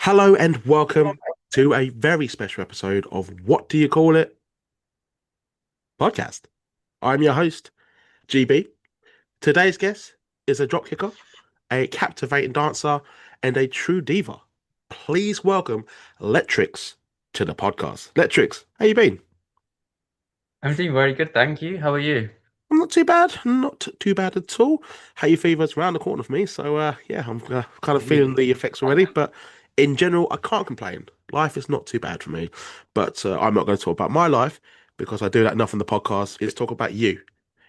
Hello and welcome to a very special episode of What Do You Call It podcast. I'm your host, GB. Today's guest is a dropkicker, a captivating dancer, and a true diva. Please welcome LETRIX to the podcast. LETRIX, how you been? I'm doing very good, thank you. How are you? I'm not too bad, not too bad at all. Hay fever's around the corner for me, so yeah, I'm kind of feeling the effects already. But in general, I can't complain. Life is not too bad for me. But I'm not going to talk about my life because I do that enough on the podcast. It's talk about you,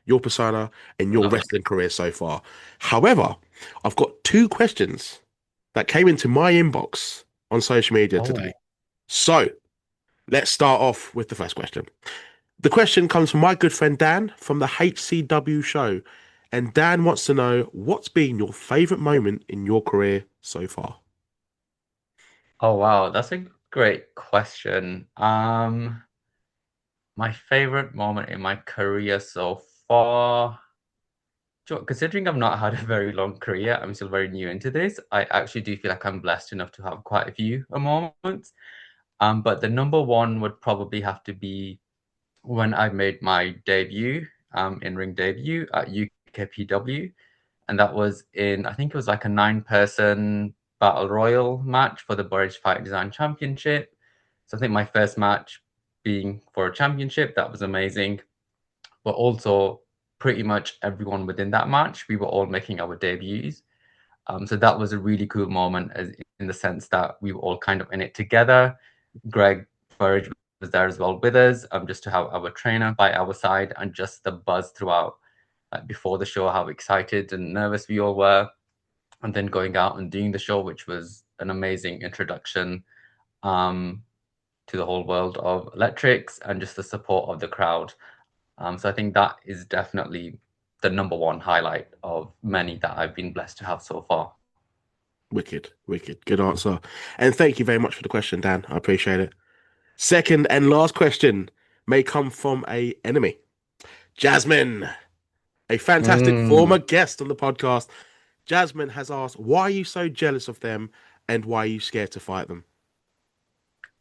your persona, and your Love it. wrestling career so far. However, I've got two questions that came into my inbox on social media today. Oh, So let's start off with the first question. The question comes from my good friend Dan from the HCW show. And Dan wants to know what's been your favorite moment in your career so far? oh wow, that's a great question. My favorite moment in my career so far, considering I've not had a very long career, I'm still very new into this. I actually do feel like I'm blessed enough to have quite a few moments. But the number one would probably have to be when I made my debut, in-ring debut at UKPW. And that was I think it was like a nine-person battle royal match for the Burridge Fight Design Championship. So I think my first match being for a championship, that was amazing. But also, pretty much everyone within that match, we were all making our debuts. So that was a really cool moment, as in the sense that we were all kind of in it together. Greg Burridge was there as well with us, just to have our trainer by our side, and just the buzz throughout, like before the show, how excited and nervous we all were, and then going out and doing the show, which was an amazing introduction um, to the whole world of LETRIX and just the support of the crowd. So I think that is definitely the number one highlight of many that I've been blessed to have so far. Wicked, wicked. Good answer. And thank you very much for the question, Dan. I appreciate it. Second and last question may come from a enemy. Jasmin, a fantastic Mm. former guest on the podcast. Jasmin has asked, why are you so jealous of them and why are you scared to fight them?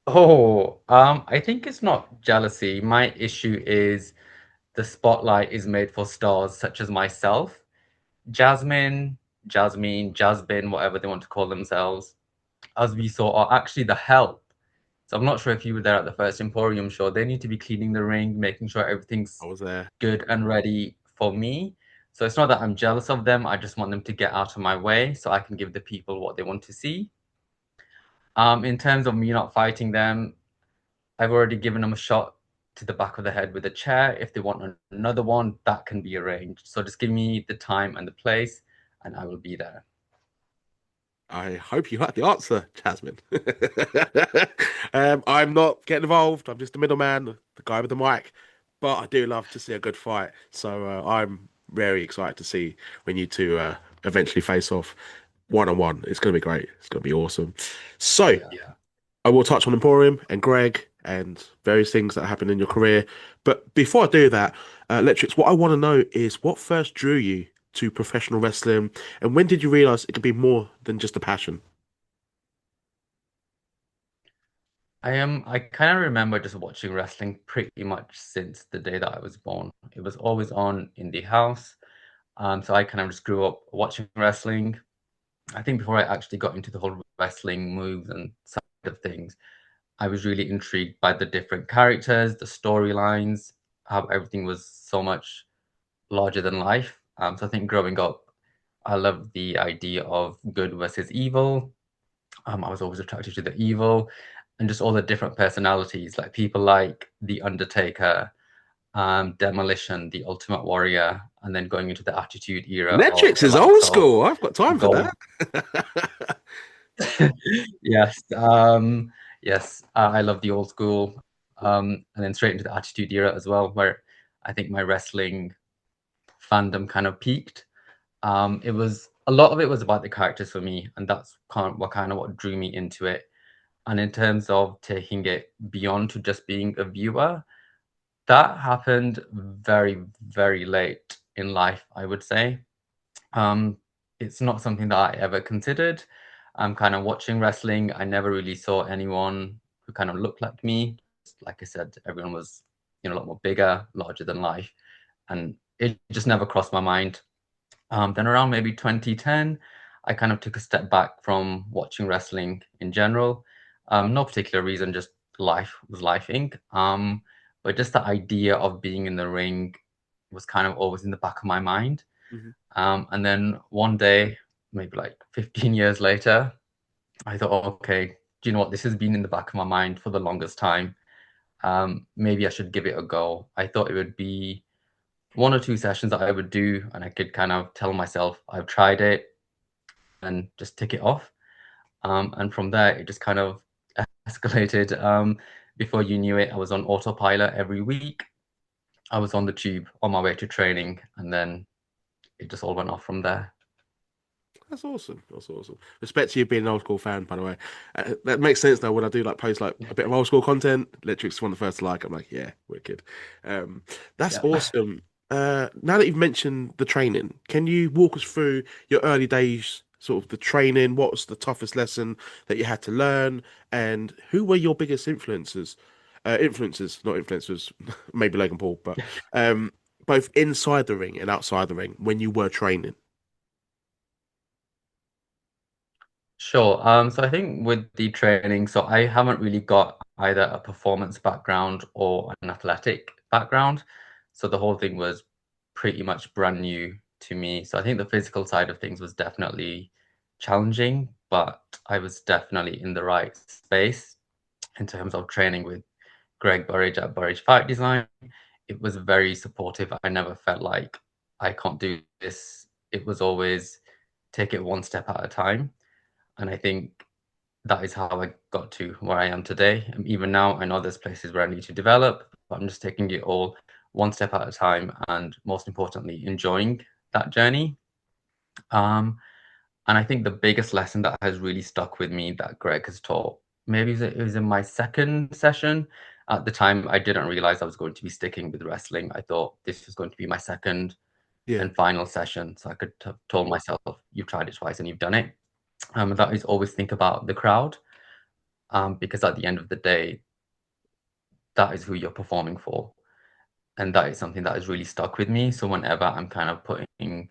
Oh, I think it's not jealousy. My issue is the spotlight is made for stars such as myself. Jasmin, whatever they want to call themselves, as we saw, are actually the help. So I'm not sure if you were there at the first Emporium show. They need to be cleaning the ring, making sure I everything's was there. good and ready for me. So it's not that I'm jealous of them. I just want them to get out of my way so I can give the people what they want to see. In terms of me not fighting them, I've already given them a shot to the back of the head with a chair. If they want another one, that can be arranged. So just give me the time and the place, and I will be there. I hope you like the answer, Jasmine. I'm not getting involved. I'm just the middleman, the guy with the mic. But I do love to see a good fight. So I'm very excited to see when you two eventually face off one on one. It's going to be great. It's going to be awesome. So Yeah. I will touch on Emporium and Greg and various things that happened in your career. But before I do that, Letrix, what I want to know is what first drew you to professional wrestling, and when did you realize it could be more than just a passion? I kind of remember just watching wrestling pretty much since the day that I was born. It was always on in the house. So I kind of just grew up watching wrestling. I think before I actually got into the whole wrestling moves and side of things, I was really intrigued by the different characters, the storylines, how everything was so much larger than life. So I think growing up, I loved the idea of good versus evil. I was always attracted to the evil and just all the different personalities, like people like the Undertaker, Demolition, the Ultimate Warrior, and then going into the Attitude Era of Letrix the is likes old of school. I've got time for Gold. that. Yes, yes, I love the old school, and then straight into the Attitude Era as well, where I think my wrestling fandom kind of peaked. It was a lot of it was about the characters for me, and that's what drew me into it. And in terms of taking it beyond to just being a viewer, that happened very, very late in life, I would say. Um, it's not something that I ever considered. I'm kind of watching wrestling. I never really saw anyone who kind of looked like me. Like I said, everyone was, a lot more bigger, larger than life, and it just never crossed my mind. Then around maybe 2010, I kind of took a step back from watching wrestling in general. No particular reason, just life was lifing. But just the idea of being in the ring was kind of always in the back of my mind. Hmm. And then one day, maybe like 15 years later, I thought, okay, do you know what? This has been in the back of my mind for the longest time. Maybe I should give it a go. I thought it would be one or two sessions that I would do, and I could kind of tell myself I've tried it and just tick it off. And from there, it just kind of escalated. Before you knew it, I was on autopilot every week. I was on the tube on my way to training, and then it just all went off from there. That's awesome. That's awesome. Respect to you being an old school fan, by the way. That makes sense though. When I do like post like a bit of old school content, LETRIX is one of the first to like. I'm like, yeah, wicked. Um, that's Yeah. awesome. Now that you've mentioned the training, can you walk us through your early days, sort of the training? What was the toughest lesson that you had to learn, and who were your biggest influencers? Influencers, not influencers, maybe Logan Paul, but um, both inside the ring and outside the ring when you were training. Sure. So I think with the training, so I haven't really got either a performance background or an athletic background. So the whole thing was pretty much brand new to me. So I think the physical side of things was definitely challenging, but I was definitely in the right space in terms of training with Greg Burridge at Burridge Fight Design. It was very supportive. I never felt like I can't do this. It was always take it one step at a time. And I think that is how I got to where I am today. And even now, I know there's places where I need to develop, but I'm just taking it all one step at a time and most importantly, enjoying that journey. Um, and I think the biggest lesson that has really stuck with me that Greg has taught, maybe it was in my second session. At the time, I didn't realize I was going to be sticking with wrestling. I thought this was going to be my second Yeah, and final session. So I could have told myself, you've tried it twice and you've done it. That is always think about the crowd, because at the end of the day, that is who you're performing for. And that is something that has really stuck with me. So whenever I'm kind of putting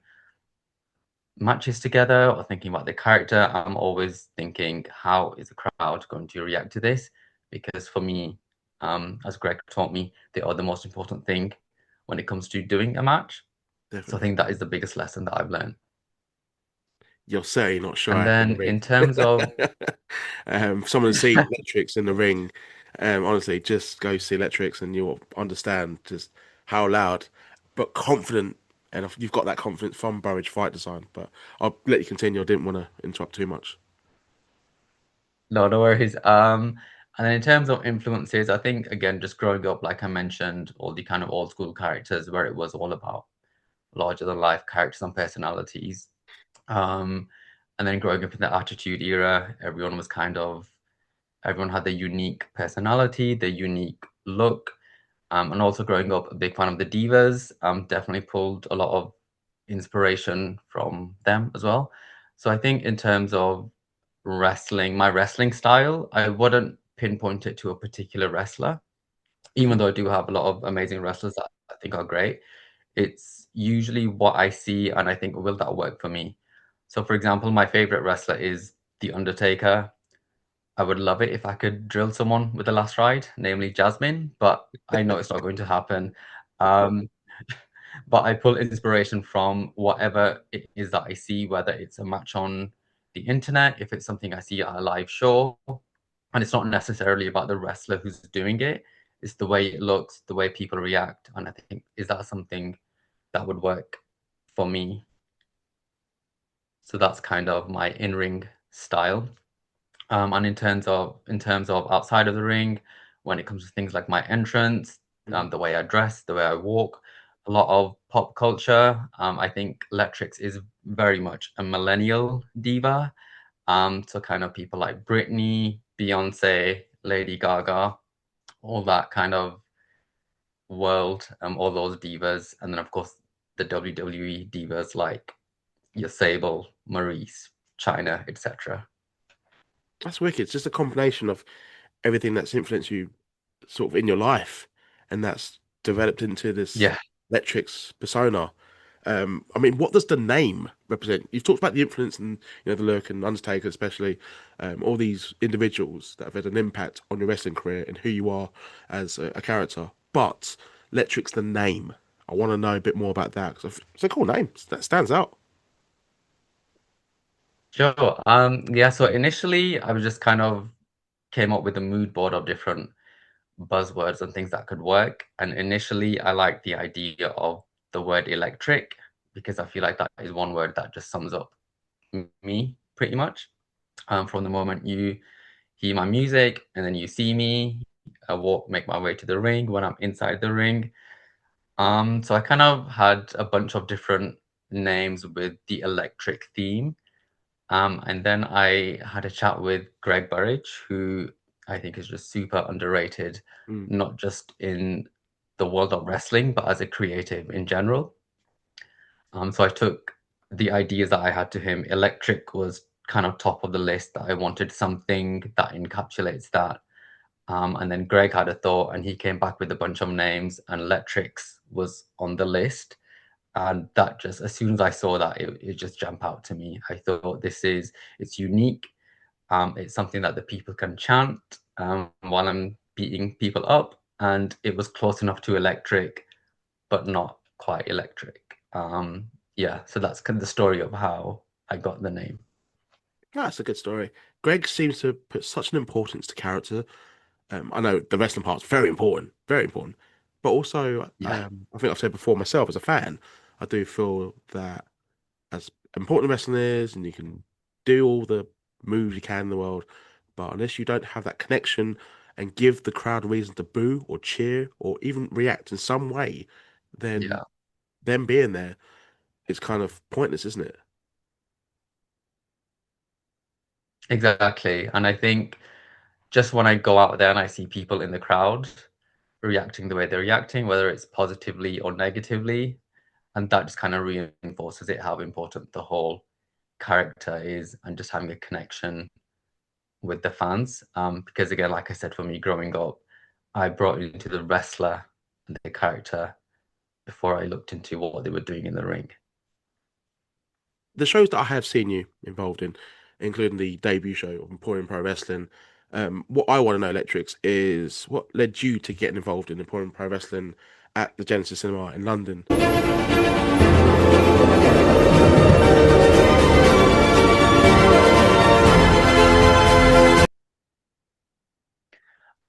matches together or thinking about the character, I'm always thinking, how is the crowd going to react to this? Because for me, as Greg taught me, they are the most important thing when it comes to doing a match. So I definitely. think that is the biggest lesson that I've learned. You're certainly not And shy in the then ring. in terms of, Someone to see Electrics in the ring, honestly, just go see Electrics and you'll understand just how loud but confident. And you've got that confidence from Burridge Fight Design. But I'll let you continue. I didn't want to interrupt too much. no, no worries. And then in terms of influences, I think again, just growing up, like I mentioned, all the kind of old school characters where it was all about larger than life characters and personalities. Um, and then growing up in the Attitude Era, everyone had their unique personality, their unique look. And also growing up a big fan of the divas, definitely pulled a lot of inspiration from them as well. So I think in terms of wrestling, my wrestling style, I wouldn't pinpoint it to a particular wrestler, even Hmm. though I do have a lot of amazing wrestlers that I think are great. It's usually what I see and I think, will that work for me? So, for example, my favorite wrestler is The Undertaker. I would love it if I could drill someone with the last ride, namely Jasmin, but I know it's not going to happen. Um, but I pull inspiration from whatever it is that I see, whether it's a match on the internet, if it's something I see at a live show, and it's not necessarily about the wrestler who's doing it. It's the way it looks, the way people react, and I think, is that something that would work for me? So that's kind of my in-ring style. And in terms of outside of the ring, when it comes to things like my entrance, Hmm. the way I dress, the way I walk, a lot of pop culture. I think LETRIX is very much a millennial diva. So kind of people like Britney, Beyonce, Lady Gaga, all that kind of world, all those divas, and then of course the WWE divas like your Sable, Maurice, Chyna, etc. That's wicked. It's just a combination of everything that's influenced you sort of in your life, and that's developed into this Yeah. Letrix persona. I mean, what does the name represent? You've talked about the influence and the look and Undertaker, especially all these individuals that have had an impact on your wrestling career and who you are as a character. But Letrix, the name, I want to know a bit more about that because it's a cool name that stands out. Sure. Yeah, so initially I was just kind of came up with a mood board of different buzzwords and things that could work. And initially I liked the idea of the word electric because I feel like that is one word that just sums up me pretty much. From the moment you hear my music and then you see me, I walk, make my way to the ring when I'm inside the ring. So I kind of had a bunch of different names with the electric theme. And then I had a chat with Greg Burridge, who I think is just super underrated, Mm. not just in the world of wrestling, but as a creative in general. So I took the ideas that I had to him. Electric was kind of top of the list that I wanted something that encapsulates that. And then Greg had a thought and he came back with a bunch of names, and LETRIX was on the list. And that just, as soon as I saw that, it just jumped out to me. I thought it's unique. It's something that the people can chant while I'm beating people up. And it was close enough to electric, but not quite electric. Yeah, so that's kind of the story of how I got the name. That's a good story. Greg seems to put such an importance to character. I know the wrestling part's very important. But also, Yeah, I think I've said before myself as a fan, I do feel that as important wrestling is, and you can do all the moves you can in the world, but unless you don't have that connection and give the crowd a reason to boo or cheer or even react in some way, then yeah, them being there is kind of pointless, isn't it? exactly. And I think just when I go out there and I see people in the crowd reacting the way they're reacting, whether it's positively or negatively, and that just kind of reinforces it how important the whole character is and just having a connection with the fans. Because again, like I said, for me growing up, I brought into the wrestler and the character before I looked into what they were doing in the ring. The shows that I have seen you involved in, including the debut show of Emporium Pro Wrestling, what I want to know, Electrics, is what led you to getting involved in Emporium Pro Wrestling at the Genesis Cinema in London.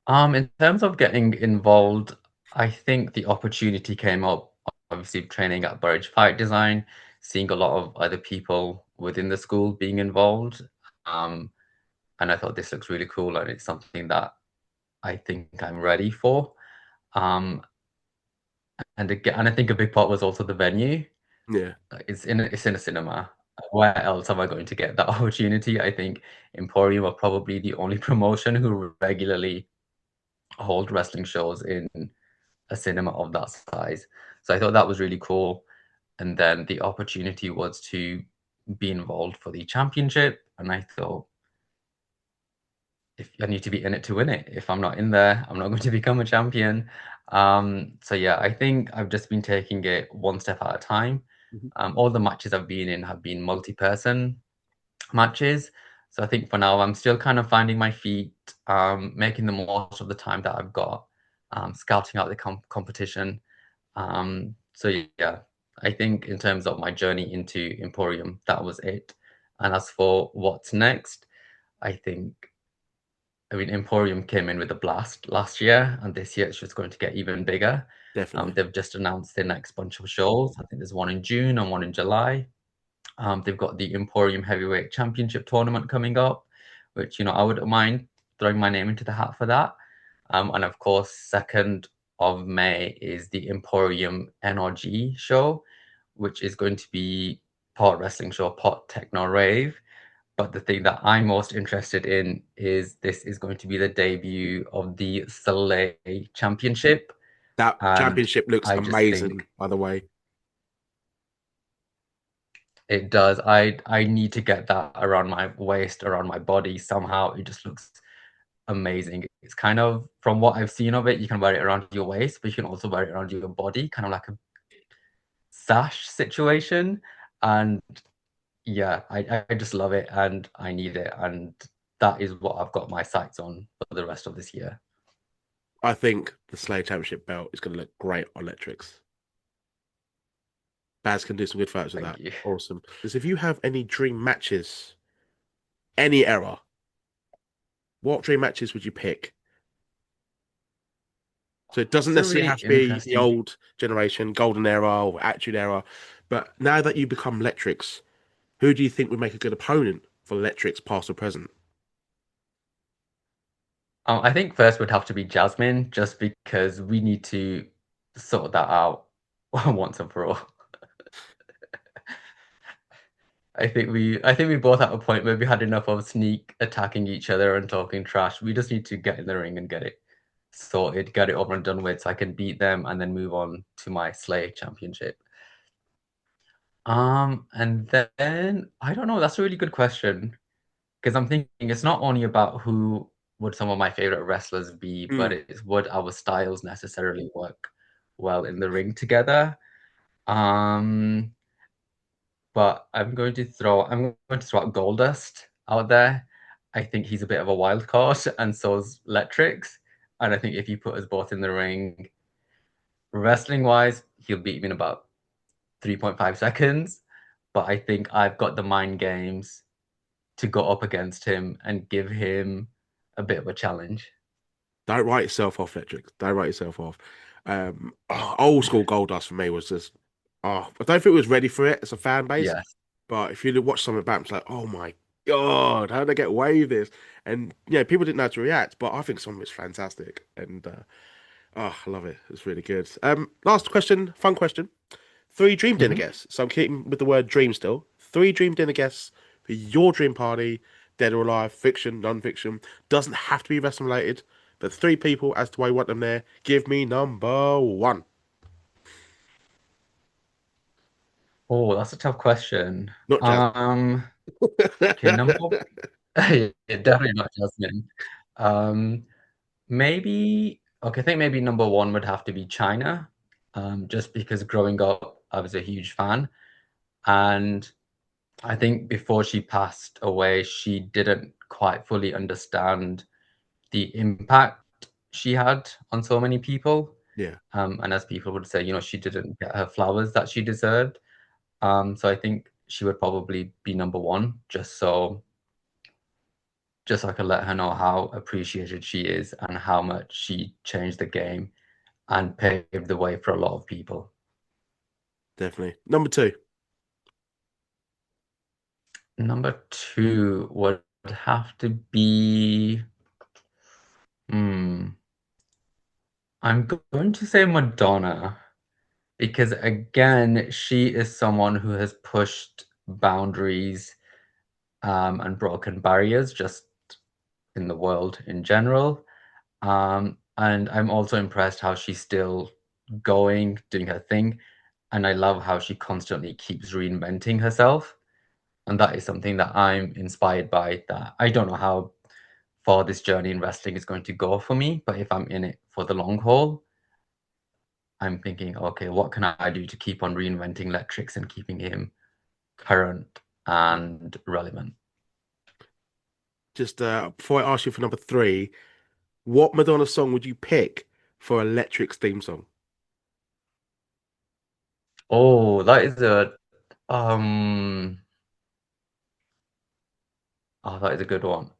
In terms of getting involved, I think the opportunity came up, obviously training at Burridge Fight Design, seeing a lot of other people within the school being involved. Um, and I thought this looks really cool and it's something that I think I'm ready for. Um, and again, and I think a big part was also the venue. Yeah, It's in a cinema. Where else am I going to get that opportunity? I think Emporium are probably the only promotion who regularly hold wrestling shows in a cinema of that size. So I thought that was really cool. And then the opportunity was to be involved for the championship. And I thought, if I need to be in it to win it, if I'm not in there, I'm not going to become a champion. So yeah, I think I've just been taking it one step at a time. mhm. All the matches I've been in have been multi-person matches. So I think for now, I'm still kind of finding my feet, making the most of the time that I've got, scouting out the competition. So yeah, I think in terms of my journey into Emporium, that was it. And as for what's next, I think, I mean, Emporium came in with a blast last year, and this year it's just going to get even bigger. Definitely. They've just announced their next bunch of shows. I think there's one in June and one in July. They've got the Emporium Heavyweight Championship tournament coming up, which, I wouldn't mind throwing my name into the hat for that. And of course, 2nd of May is the Emporium NRG show, which is going to be part wrestling show, part techno rave. But the thing that I'm most interested in is this is going to be the debut of the Soleil Championship. That And championship looks I just amazing, think by the way. It does. I need to get that around my waist, around my body somehow. It just looks amazing. It's kind of from what I've seen of it, you can wear it around your waist, but you can also wear it around your body, kind of like a sash situation. And yeah, I just love it and I need it. And that is what I've got my sights on for the rest of this year. I think the Slay Championship belt is going to look great on LETRIX. Baz can do some good fights with Thank that. you. Awesome. Because if you have any dream matches, any era, what dream matches would you pick? So it doesn't That's a necessarily really have to be the interesting. old generation, golden era or attitude era. But now that you become LETRIX, who do you think would make a good opponent for LETRIX past or present? I think first would have to be Jasmin, just because we need to sort that out once and for all. I think we both at a point where we had enough of sneak attacking each other and talking trash. We just need to get in the ring and get it sorted, get it over and done with, so I can beat them and then move on to my Slay Championship. And then I don't know. That's a really good question because I'm thinking it's not only about who would some of my favorite wrestlers be, but Mm, it's would our styles necessarily work well in the ring together. Um, but I'm going to throw out Goldust out there. I think he's a bit of a wild card, and so's LETRIX. And I think if you put us both in the ring, wrestling wise, he'll beat me in about 3.5 seconds. But I think I've got the mind games to go up against him and give him a bit of a challenge. don't write yourself off, LETRIX. Don't write yourself off. Old school Goldust for me was just, I don't think it was ready for it as a fan base. Yes. But if you watch some of it back, it's like, oh my God, how did they get away with this? And yeah, people didn't know how to react, but I think some of it's fantastic. And I love it. It's really good. Last question, fun question. Three dream dinner Mhm. guests. So I'm keeping with the word dream still. Three dream dinner guests for your dream party, dead or alive, fiction, non-fiction. Doesn't have to be wrestling related, but three people as to why you want them there. Give me number one. Oh, that's a tough question. Not Jasmine. Um, okay, number yeah, definitely not Jasmine. Um, maybe okay, I think maybe number one would have to be China. Just because growing up, I was a huge fan, and I think before she passed away, she didn't quite fully understand the impact she had on so many people. Yeah, And as people would say, she didn't get her flowers that she deserved. So I think she would probably be number one, just so I could let her know how appreciated she is and how much she changed the game and paved the way for a lot of people. definitely. Number two. Number two would have to be, hmm, I'm going to say Madonna because again, she is someone who has pushed boundaries and broken barriers just in the world in general. And I'm also impressed how she's still going, doing her thing. And I love how she constantly keeps reinventing herself. And that is something that I'm inspired by. That I don't know how far this journey in wrestling is going to go for me, but if I'm in it for the long haul, I'm thinking, okay, what can I do to keep on reinventing LETRIX and keeping him current and relevant? Just before I ask you for number three, what Madonna song would you pick for Electric's theme song? Oh, that is um that is a good one.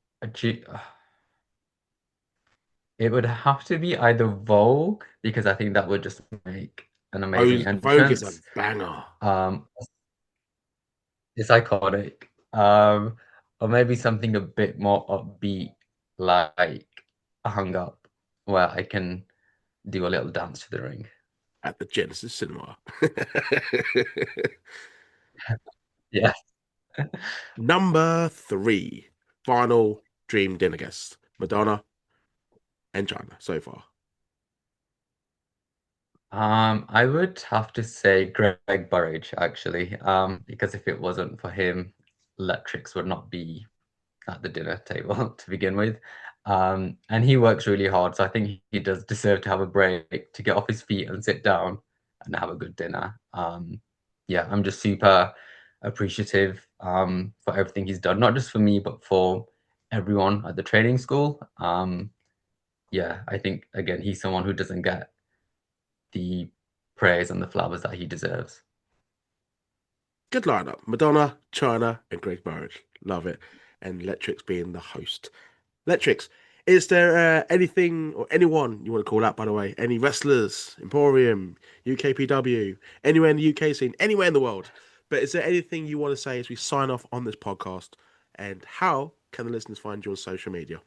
It would have to be either Vogue because I think that would just make an amazing Vogue is a entrance. banger. Um, it's iconic. Or maybe something a bit more upbeat, like Hung Up, where I can do a little dance to the ring. At the Genesis Cinema. Yeah. Number three, final dream dinner guests, Madonna and Chyna so far. I would have to say Greg Burridge actually, because if it wasn't for him, Letrix would not be at the dinner table to begin with. And he works really hard, so I think he does deserve to have a break to get off his feet and sit down and have a good dinner. Yeah, I'm just super appreciative for everything he's done, not just for me, but for everyone at the training school. Yeah, I think again he's someone who doesn't get the praise and the flowers that he deserves. Good lineup. Madonna, Chyna, and Greg Burridge. Love it. And LETRIX being the host. LETRIX, is there anything or anyone you want to call out, by the way? Any wrestlers, Emporium, UKPW, anywhere in the UK scene, anywhere in the world? But is there anything you want to say as we sign off on this podcast? And how can the listeners find you on social media?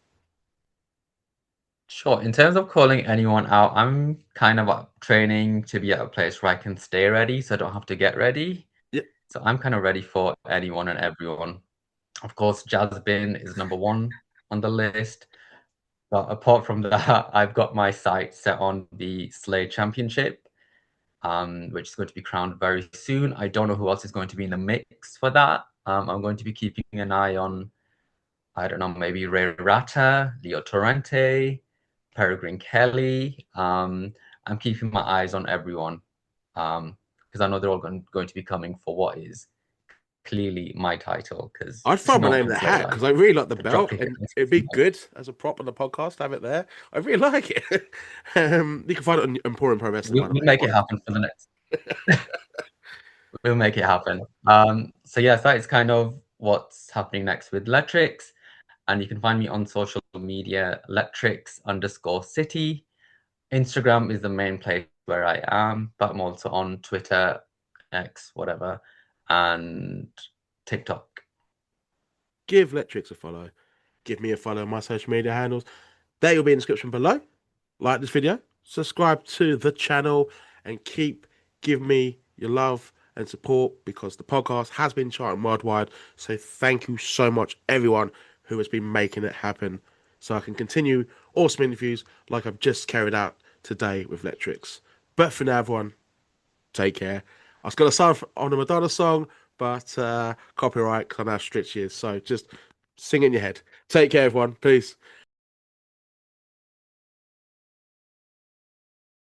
Sure. In terms of calling anyone out, I'm kind of training to be at a place where I can stay ready, so I don't have to get ready. Yeah, So I'm kind of ready for anyone and everyone. Of course, Jasmin is number one on the list. But apart from that, I've got my sights set on the Slay Championship, which is going to be crowned very soon. I don't know who else is going to be in the mix for that. I'm going to be keeping an eye on, I don't know, maybe Ray Rata, Leo Torrente, Peregrine Kelly. I'm keeping my eyes on everyone because I know they're all going to be coming for what is clearly my title because I'd throw my no one name in can the slay hat like because I really like the the drop belt kick. and it'd be good as a prop on the podcast to have it there. I really like it. You can find it on Emporium Pro Wrestling, We, by the we way. make it happen for the next. We'll make it happen. So yes, that is kind of what's happening next with Letrix. And you can find me on social media, Letrix_city. Instagram is the main place where I am, but I'm also on Twitter, X, whatever, and TikTok. Give LETRIX a follow. Give me a follow on my social media handles. They will be in the description below. Like this video, subscribe to the channel, and keep giving me your love and support because the podcast has been charting worldwide. So thank you so much, everyone who has been making it happen, so I can continue awesome interviews like I've just carried out today with LETRIX. But for now, everyone, take care. I was going to start on a Madonna song, but copyright, because I know how strict she is. So just sing in your head. Take care, everyone. Peace.